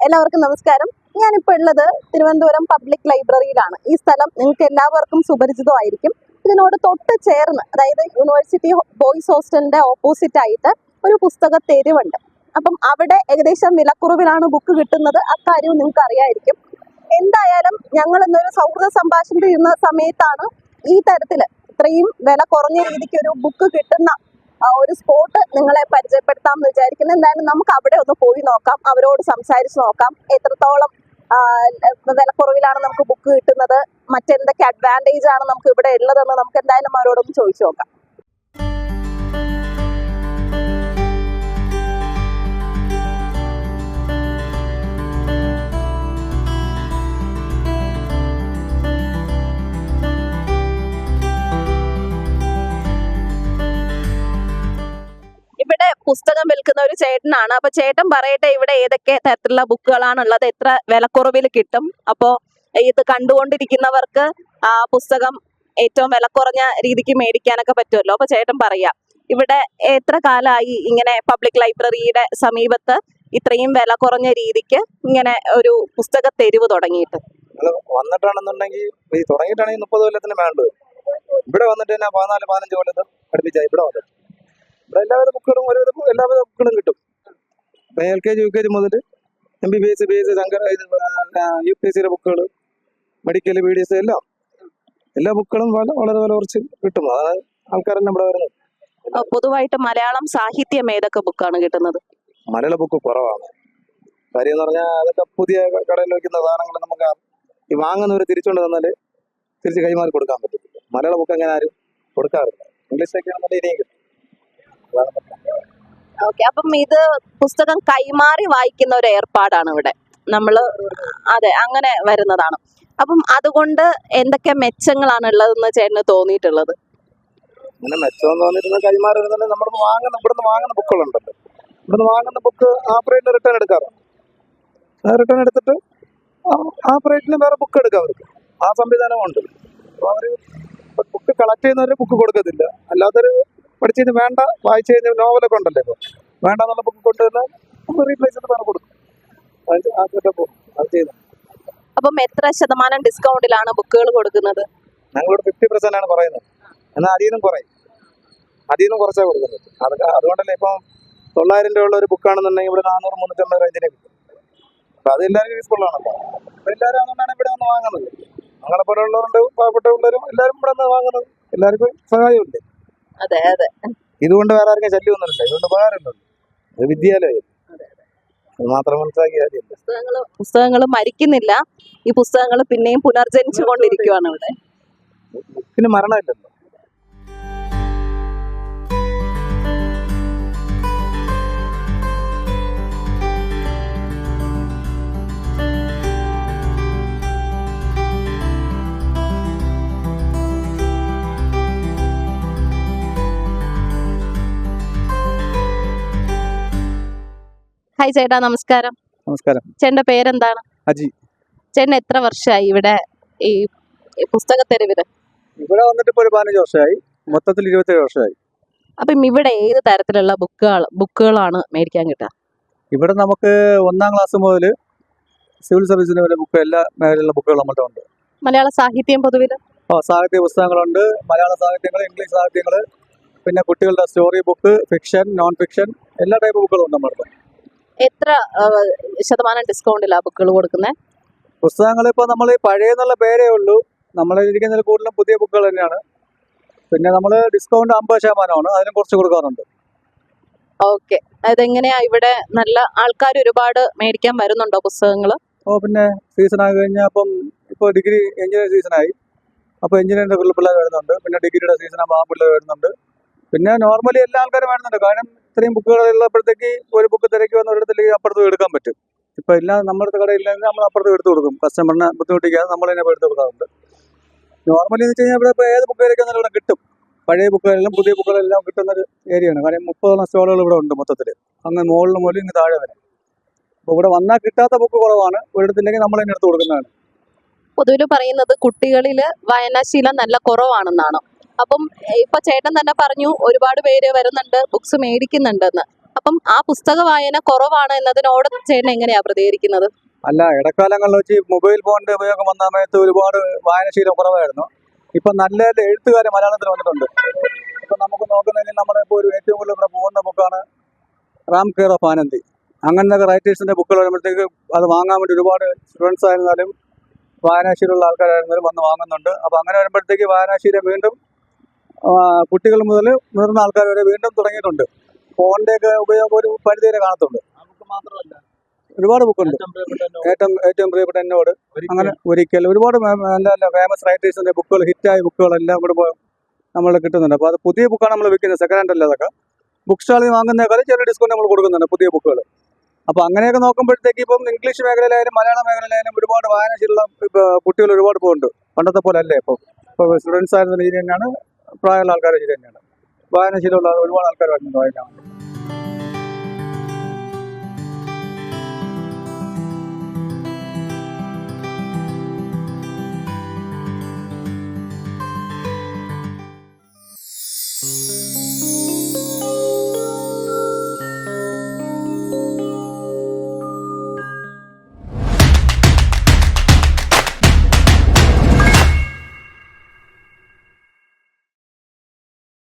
എല്ലാവർക്കും നമസ്കാരം. ഞാനിപ്പോൾ ഉള്ളത് തിരുവനന്തപുരം പബ്ലിക് ലൈബ്രറിയിലാണ്. ഈ സ്ഥലം നിങ്ങൾക്ക് എല്ലാവർക്കും സുപരിചിതമായിരിക്കും. ഇതിനോട് തൊട്ട് ചേർന്ന്, അതായത് യൂണിവേഴ്സിറ്റി ബോയ്സ് ഹോസ്റ്റലിന്റെ ഓപ്പോസിറ്റ് ആയിട്ട് ഒരു പുസ്തക തെരുവുണ്ട്. അപ്പം അവിടെ ഏകദേശം വിലക്കുറവിലാണ് ബുക്ക് കിട്ടുന്നത്. അക്കാര്യവും നിങ്ങൾക്ക് അറിയായിരിക്കും. എന്തായാലും ഞങ്ങൾ ഇന്നൊരു സൗഹൃദ സംഭാഷണം ചെയ്യുന്ന സമയത്താണ് ഈ തരത്തില് ഇത്രയും വില കുറഞ്ഞ രീതിക്ക് ഒരു ബുക്ക് കിട്ടുന്ന ഒരു സ്പോട്ട് നിങ്ങളെ പരിചയപ്പെടുത്താം എന്ന് വിചാരിക്കുന്നു. എന്തായാലും നമുക്ക് അവിടെ ഒന്ന് പോയി നോക്കാം, അവരോട് സംസാരിച്ച് നോക്കാം എത്രത്തോളം വിലക്കുറവിലാണ് നമുക്ക് ബുക്ക് കിട്ടുന്നത്, മറ്റെന്തൊക്കെ അഡ്വാൻറ്റേജ് ആണ് നമുക്ക് ഇവിടെ ഉള്ളതെന്ന് നമുക്ക് എന്തായാലും അവരോടൊന്ന് ചോദിച്ചു നോക്കാം. ഇവിടെ പുസ്തകം വിൽക്കുന്ന ഒരു ചേട്ടനാണ്. അപ്പൊ ചേട്ടൻ പറയട്ടെ ഇവിടെ ഏതൊക്കെ തരത്തിലുള്ള ബുക്കുകളാണുള്ളത്, എത്ര വിലക്കുറവിൽ കിട്ടും. അപ്പോ ഇത് കണ്ടുകൊണ്ടിരിക്കുന്നവർക്ക് ആ പുസ്തകം ഏറ്റവും വില കുറഞ്ഞ രീതിക്ക് മേടിക്കാനൊക്കെ പറ്റുമല്ലോ. അപ്പൊ ചേട്ടൻ പറയാം, ഇവിടെ എത്ര കാലമായി ഇങ്ങനെ പബ്ലിക് ലൈബ്രറിയുടെ സമീപത്ത് ഇത്രയും വില കുറഞ്ഞ രീതിക്ക് ഇങ്ങനെ ഒരു പുസ്തക തെരുവ് തുടങ്ങിയിട്ട്? വന്നിട്ടാണെന്നുണ്ടെങ്കിൽ തുടങ്ങിയിട്ടാണെങ്കിൽ 30 കൊല്ലത്തിന് വേണ്ടത്. ഇവിടെ വന്നിട്ട് തന്നെ 14-15 കൊല്ലത്ത് പഠിപ്പിച്ചാൽ ഇവിടെ വന്നിട്ട് ഇവിടെ എല്ലാവിധ ബുക്കുകളും എല്ലാവിധ ബുക്കുകളും കിട്ടും. LKG UKG മുതൽ MBBS BS ശങ്കര UPSC ബുക്കുകൾ, മെഡിക്കൽ BDS എല്ലാ ബുക്കുകളും വളരെ വില കുറച്ച് കിട്ടും. അതാണ് ആൾക്കാരെല്ലാം ഇവിടെ വരുന്നത്. പൊതുവായിട്ട് മലയാളം സാഹിത്യം ഏതൊക്കെ ബുക്കാണ് കിട്ടുന്നത്? മലയാള ബുക്ക് കുറവാണ്. കാര്യം എന്ന് പറഞ്ഞാൽ അതൊക്കെ പുതിയ കടയിൽ വയ്ക്കുന്ന സാധനങ്ങൾ നമുക്ക് ഈ വാങ്ങുന്നവർ തിരിച്ചുകൊണ്ട് തന്നാൽ തിരിച്ച് കൈമാറി കൊടുക്കാൻ പറ്റും. മലയാള ബുക്ക് അങ്ങനെ ആരും കൊടുക്കാറില്ല. ഇംഗ്ലീഷൊക്കെ ആണെങ്കിൽ ഇനിയും കിട്ടും. ഓക്കെ, അപ്പം ഇത് പുസ്തകം കൈമാറി വായിക്കുന്ന ഒരു ഏർപ്പാടാണ് ഇവിടെ നമ്മള്. അതെ, അങ്ങനെ വരുന്നതാണ്. അപ്പം അതുകൊണ്ട് എന്തൊക്കെ മെച്ചങ്ങളാണ് ഉള്ളതെന്ന് ചേട്ടന് തോന്നിയിട്ടുള്ളത്? അങ്ങനെ മെച്ചം തോന്നിയിട്ടുള്ള കൈമാറി വരുന്നത് നമ്മൾ ഇവിടുന്ന് വാങ്ങുന്ന ബുക്കുകളുണ്ടല്ലോ. ഇവിടുന്ന് വാങ്ങുന്ന ബുക്ക് ആ പ്രൈറ്റിന് റിട്ടേൺ എടുക്കാറുണ്ട്. റിട്ടേൺ എടുത്തിട്ട് ആ പ്രൈറ്റിന് വേറെ ബുക്ക് എടുക്കാം അവർക്ക്. ആ സംവിധാനമുണ്ട്. അപ്പോൾ അവർ ബുക്ക് കളക്ട് ചെയ്യുന്നവർ ബുക്ക് കൊടുക്കത്തില്ല. അല്ലാത്തൊരു പഠിച്ചു കഴിഞ്ഞാൽ വേണ്ട, വായിച്ചു കഴിഞ്ഞാൽ നോവലൊക്കെ ഉണ്ടല്ലോ, ഇപ്പോൾ വേണ്ട എന്നുള്ള ബുക്ക് കൊണ്ടുവന്നാൽ നമ്മൾ റീപ്ലേസ് ചെയ്ത് വേറെ കൊടുക്കും. അത് ചെയ്യുന്നത്. അപ്പം എത്ര ശതമാനം ഡിസ്കൗണ്ടിലാണ് ബുക്കുകൾ കൊടുക്കുന്നത്? ഞങ്ങളോട് 50% ആണ് പറയുന്നത്. എന്നാൽ അതിൽ നിന്നും കുറച്ചാണ് കൊടുക്കുന്നത്. അതുകൊണ്ടല്ലേ ഇപ്പം 900 രൂപയുള്ള ഒരു ബുക്കാണെന്നുണ്ടെങ്കിൽ ഇവിടെ 400-350 റേഞ്ചിനെ കിട്ടും. അപ്പം അത് എല്ലാവരും യൂസ്ഫുൾ ആണല്ലോ. അപ്പം എല്ലാവരും അതുകൊണ്ടാണ് ഇവിടെ വന്ന് വാങ്ങുന്നത്. ഞങ്ങളെ പോലെ ഉള്ളവരുണ്ട്, പാവപ്പെട്ട പിള്ളേരും എല്ലാവരും ഇവിടെ നിന്ന് വാങ്ങുന്നത്. എല്ലാവർക്കും സഹായമില്ലേ? അതെ അതെ. ഇതുകൊണ്ട് വേറെ ആർക്കും ശല്യമൊന്നുമില്ല. ഇതുകൊണ്ട് ഉപകാരമുണ്ട്. ഇത് വിദ്യാലയം അത് മാത്രം മനസ്സിലാക്കിയാൽ പുസ്തകങ്ങൾ മരിക്കുന്നില്ല. ഈ പുസ്തകങ്ങൾ പിന്നെയും പുനർജനിച്ചു കൊണ്ടിരിക്കുകയാണ് ഇവിടെ. പിന്നെ മരണമില്ലല്ലോ. ഹായ് ചേട്ടാ, നമസ്കാരം. നമസ്കാരം. ചേട്ടന്റെ പേരെന്താണ്? അജി. ചേട്ടൻ എത്ര വർഷമായി ഇവിടെ ഈ പുസ്തക തെരുവില്? ഇവിടെ വന്നിട്ട് ഇപ്പോൾ ഒരു 15 വർഷമായി. മൊത്തത്തിൽ 27 വർഷമായി. അപ്പം ഇവിടെ ഏത് തരത്തിലുള്ള ബുക്കുകളാണ് മേടിക്കാൻ കിട്ടുക? ഇവിടെ നമുക്ക് 1ാം ക്ലാസ് മുതൽ സിവിൽ സർവീസിന് വരെ ബുക്ക്, എല്ലാ മേഖലയിലുള്ള ബുക്കുകൾ നമ്മളുടെ ഉണ്ട്. മലയാള സാഹിത്യം പൊതുവില്? സാഹിത്യ പുസ്തകങ്ങളുണ്ട്. മലയാള സാഹിത്യങ്ങൾ, ഇംഗ്ലീഷ് സാഹിത്യങ്ങൾ, പിന്നെ കുട്ടികളുടെ story book, fiction, non fiction, എല്ലാ ടൈപ്പ് ബുക്കുകളും ഉണ്ട് നമ്മളുടെ. എത്ര ശതമാനം ഡിസ്കൗണ്ടിലാണ് ബുക്കുകൾ കൊടുക്കുന്നത്? പുസ്തകങ്ങൾ ഇപ്പോൾ നമ്മൾ പഴയ എന്നുള്ള പേരേ ഉള്ളൂ. നമ്മൾ ഇരിക്കുന്നതിൽ കൂടുതലും പുതിയ ബുക്കുകൾ തന്നെയാണ്. പിന്നെ നമ്മൾ ഡിസ്കൗണ്ട് 50% അതിനും കുറച്ച് കൊടുക്കാറുണ്ട്. ഓക്കെ, അതെങ്ങനെയാ ഇവിടെ നല്ല ആൾക്കാർ ഒരുപാട് മേടിക്കാൻ വരുന്നുണ്ടോ പുസ്തകങ്ങൾ? പിന്നെ സീസൺ ആയി കഴിഞ്ഞാൽ ഇപ്പോൾ ഡിഗ്രി എഞ്ചിനീയറിംഗ് സീസണായി. അപ്പോൾ എഞ്ചിനീയറിംഗ് പിള്ളേർ വരുന്നുണ്ട്. പിന്നെ ഡിഗ്രിയുടെ സീസണാകുമ്പോൾ ആ പിള്ളേർ വരുന്നുണ്ട്. പിന്നെ നോർമലി എല്ലാ ആൾക്കാരും വരുന്നുണ്ട്. കാരണം ഇത്രയും ബുക്കുകൾ ഉള്ളപ്പോഴത്തേക്ക് ഒരു ബുക്ക് തിരക്കി വന്ന ഒരിടത്തേക്ക് അപ്പുറത്ത് എടുക്കാൻ പറ്റും. ഇപ്പോൾ എല്ലാം നമ്മുടെ കടയില്ലെങ്കിൽ നമ്മൾ അപ്പുറത്ത് എടുത്ത് കൊടുക്കും. കസ്റ്റമറിനെ ബുദ്ധിമുട്ടിക്കാതെ നമ്മൾ തന്നെ എടുത്ത് കൊടുക്കാറുണ്ട്. നോർമലി എന്ന് വെച്ച് കഴിഞ്ഞാൽ ഇവിടെ ഇപ്പോൾ ഏത് ബുക്ക് തിരക്കാലും ഇവിടെ കിട്ടും. പഴയ ബുക്കുകളെല്ലാം പുതിയ ബുക്കുകളെല്ലാം കിട്ടുന്നൊരു ഏരിയയാണ്. കാരണം 30ഓളം സ്റ്റോളുകൾ ഇവിടെ ഉണ്ട് മൊത്തത്തിൽ. അങ്ങനെ മുകളിൽ മുതൽ ഇങ്ങ് താഴെ വരെ. അപ്പോൾ ഇവിടെ വന്നാൽ കിട്ടാത്ത ബുക്ക് കുറവാണ്. ഒരിടത്തില്ലെങ്കിൽ നമ്മൾ തന്നെ എടുത്ത് കൊടുക്കുന്നതാണ്. പൊതുവിൽ പറയുന്നത് കുട്ടികളിൽ വായനാശീലം നല്ല കുറവാണെന്നാണ്. അപ്പം ഇപ്പൊ ചേട്ടൻ തന്നെ പറഞ്ഞു ഒരുപാട് പേര് വരുന്നുണ്ട്, ബുക്സ് മേടിക്കുന്നുണ്ടെന്ന്. അപ്പം ആ പുസ്തക വായന കുറവാണ് എന്നതിനോട് ചേട്ടൻ എങ്ങനെയാ പ്രതികരിക്കുന്നത്? അല്ല, ഇടക്കാലങ്ങളിൽ വെച്ച് മൊബൈൽ ഫോണിന്റെ ഉപയോഗം വന്ന സമയത്ത് ഒരുപാട് വായനശീലം കുറവായിരുന്നു. ഇപ്പൊ നല്ല നല്ല എഴുത്തുകാരെ മലയാളത്തിൽ വന്നിട്ടുണ്ട്. ഇപ്പൊ നമുക്ക് നോക്കുന്നെങ്കിൽ നമ്മളിപ്പോൾ ഒരു ഏറ്റവും കൂടുതൽ ഇവിടെ പോകുന്ന ബുക്കാണ് റാം കെയർ ഓഫ് ആനന്ദി. അങ്ങനത്തെ റൈറ്റേഴ്സിന്റെ ബുക്കുകൾ വരുമ്പോഴത്തേക്ക് അത് വാങ്ങാൻ വേണ്ടി ഒരുപാട് സ്റ്റുഡൻസ് ആയിരുന്നാലും വായനാശീലമുള്ള ആൾക്കാരായിരുന്നാലും വന്ന് വാങ്ങുന്നുണ്ട്. അപ്പോൾ അങ്ങനെ വരുമ്പോഴത്തേക്ക് വായനാശീലം വീണ്ടും കുട്ടികൾ മുതൽ മുതിർന്ന ആൾക്കാർ വരെ വീണ്ടും തുടങ്ങിയിട്ടുണ്ട്. ഫോണിന്റെയൊക്കെ ഉപയോഗം ഒരു പരിധി വരെ കാണത്തുള്ളൂ. ഒരുപാട് ബുക്കുണ്ട്. ഏറ്റവും പ്രിയപ്പെട്ട എന്നോട്, അങ്ങനെ ഒരിക്കൽ ഒരുപാട് നല്ല നല്ല ഫേമസ് റൈറ്റേഴ്സിന്റെ ബുക്കുകൾ, ഹിറ്റായ ബുക്കുകളെല്ലാം ഇവിടെ നമ്മൾ കിട്ടുന്നുണ്ട്. അപ്പോൾ അത് പുതിയ ബുക്കാണ് നമ്മൾ വിൽക്കുന്നത്, സെക്കൻഡ് ഹാൻഡ് അല്ല. അതൊക്കെ ബുക്ക് സ്റ്റാളിൽ വാങ്ങുന്നേക്കാൾ ചെറിയ ഡിസ്കൗണ്ട് നമ്മൾ കൊടുക്കുന്നുണ്ട് പുതിയ ബുക്കുകൾ. അപ്പോൾ അങ്ങനെയൊക്കെ നോക്കുമ്പോഴത്തേക്ക് ഇപ്പം ഇംഗ്ലീഷ് മേഖലയിലായാലും മലയാള മേഖലയിലായാലും ഒരുപാട് വായനാശീലമുള്ള കുട്ടികൾ ഒരുപാട് പോകുന്നുണ്ട്. പണ്ടത്തെ പോലെ അല്ലേ ഇപ്പോൾ. സ്റ്റുഡൻസ് ആയിരുന്ന രീതി തന്നെയാണ്, പ്രായമുള്ള ആൾക്കാരുടെ രീതി തന്നെയാണ്. വായനാശീലമുള്ള ഒരുപാട് ആൾക്കാർ വരുന്നുണ്ട് വായിക്കാൻ.